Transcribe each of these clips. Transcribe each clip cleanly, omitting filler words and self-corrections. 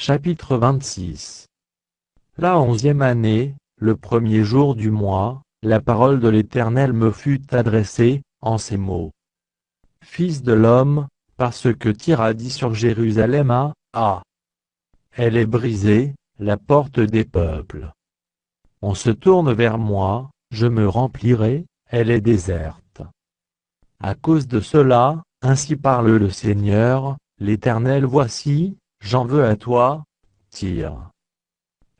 Chapitre 26. La 11e année, le premier jour du mois, la parole de l'Éternel me fut adressée, en ces mots. Fils de l'homme, parce que Tyr a dit sur Jérusalem elle est brisée, la porte des peuples. On se tourne vers moi, je me remplirai, elle est déserte. À cause de cela, ainsi parle le Seigneur, l'Éternel, voici, j'en veux à toi, Tyr.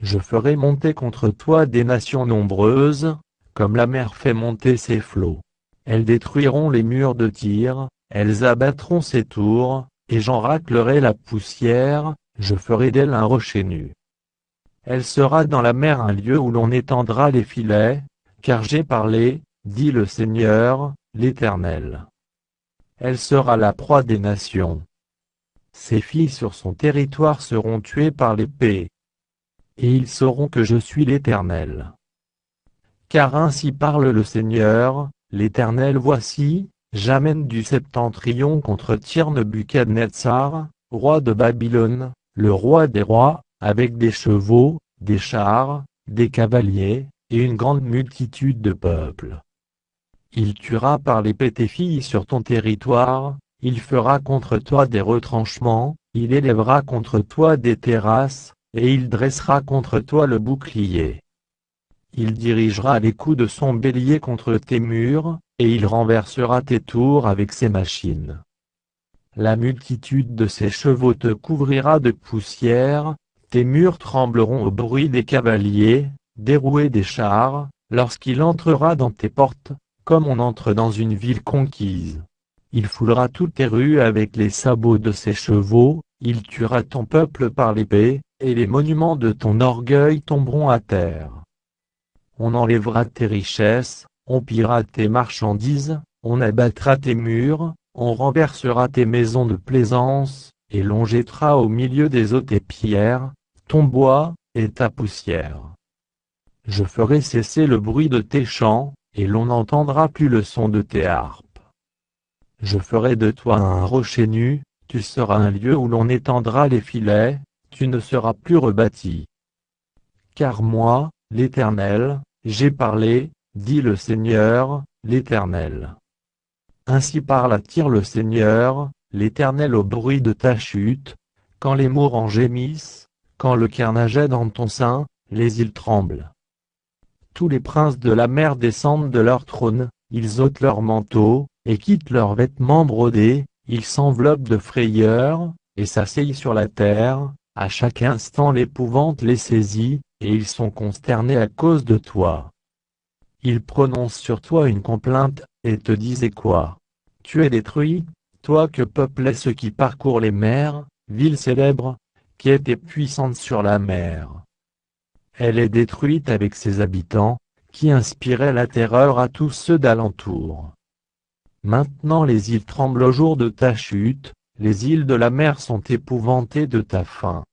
Je ferai monter contre toi des nations nombreuses, comme la mer fait monter ses flots. Elles détruiront les murs de Tyr, elles abattront ses tours, et j'en raclerai la poussière, je ferai d'elle un rocher nu. Elle sera dans la mer un lieu où l'on étendra les filets, car j'ai parlé, dit le Seigneur, l'Éternel. Elle sera la proie des nations. Ses filles sur son territoire seront tuées par l'épée. Et ils sauront que je suis l'Éternel. Car ainsi parle le Seigneur, l'Éternel, voici, j'amène du septentrion contre Tyr Nebuchadnezzar, roi de Babylone, le roi des rois, avec des chevaux, des chars, des cavaliers, et une grande multitude de peuples. Il tuera par l'épée tes filles sur ton territoire, il fera contre toi des retranchements, il élèvera contre toi des terrasses, et il dressera contre toi le bouclier. Il dirigera les coups de son bélier contre tes murs, et il renversera tes tours avec ses machines. La multitude de ses chevaux te couvrira de poussière, tes murs trembleront au bruit des cavaliers, des rouets des chars, lorsqu'il entrera dans tes portes, comme on entre dans une ville conquise. Il foulera toutes tes rues avec les sabots de ses chevaux, il tuera ton peuple par l'épée, et les monuments de ton orgueil tomberont à terre. On enlèvera tes richesses, on pillera tes marchandises, on abattra tes murs, on renversera tes maisons de plaisance, et l'on jettera au milieu des eaux tes pierres, ton bois, et ta poussière. Je ferai cesser le bruit de tes chants, et l'on n'entendra plus le son de tes harpes. Je ferai de toi un rocher nu, tu seras un lieu où l'on étendra les filets, tu ne seras plus rebâti. Car moi, l'Éternel, j'ai parlé, dit le Seigneur, l'Éternel. Ainsi parle à Tyr le Seigneur, l'Éternel, au bruit de ta chute, quand les mourants gémissent, quand le cœur nageait dans ton sein, les îles tremblent. Tous les princes de la mer descendent de leur trône, ils ôtent leurs manteaux, et quittent leurs vêtements brodés, ils s'enveloppent de frayeur, et s'asseyent sur la terre, à chaque instant l'épouvante les saisit, et ils sont consternés à cause de toi. Ils prononcent sur toi une complainte, et te disent quoi? Tu es détruit, toi que peuplaient ceux qui parcourent les mers, ville célèbre, qui était puissante sur la mer. Elle est détruite avec ses habitants, qui inspiraient la terreur à tous ceux d'alentour. Maintenant les îles tremblent au jour de ta chute, les îles de la mer sont épouvantées de ta fin.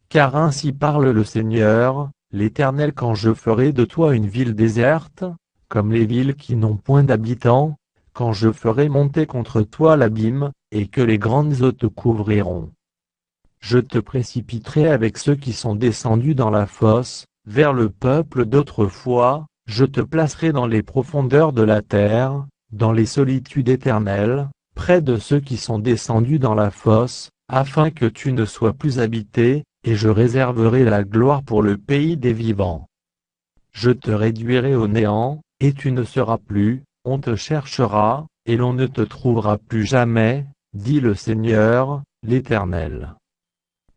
Car ainsi parle le Seigneur, l'Éternel, quand je ferai de toi une ville déserte, comme les villes qui n'ont point d'habitants, quand je ferai monter contre toi l'abîme, et que les grandes eaux te couvriront. Je te précipiterai avec ceux qui sont descendus dans la fosse, vers le peuple d'autrefois, je te placerai dans les profondeurs de la terre, dans les solitudes éternelles, près de ceux qui sont descendus dans la fosse, afin que tu ne sois plus habité, et je réserverai la gloire pour le pays des vivants. Je te réduirai au néant, et tu ne seras plus, on te cherchera, et l'on ne te trouvera plus jamais, dit le Seigneur, l'Éternel.